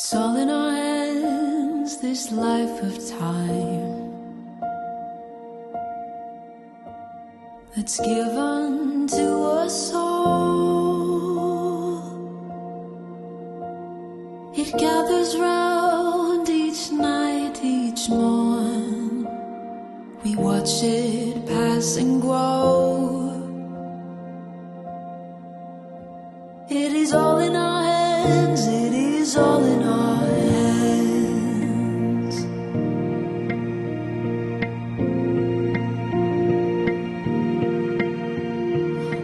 It's all in our hands, this life of time that's given to us all. It gathers round each night, each morn. We watch it pass and grow. It is all in our hands, it is all in our hands.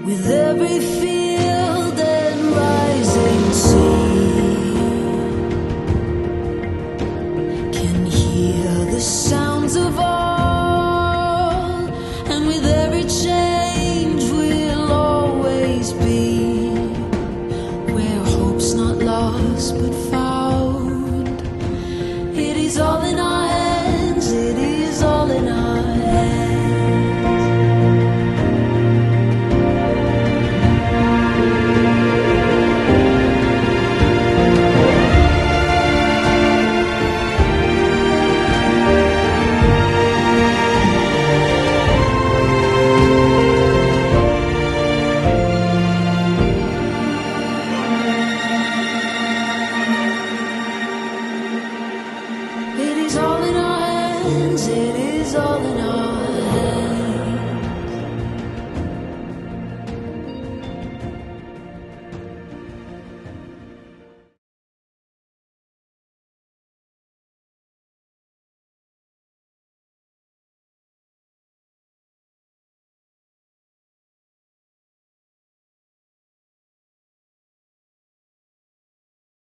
With every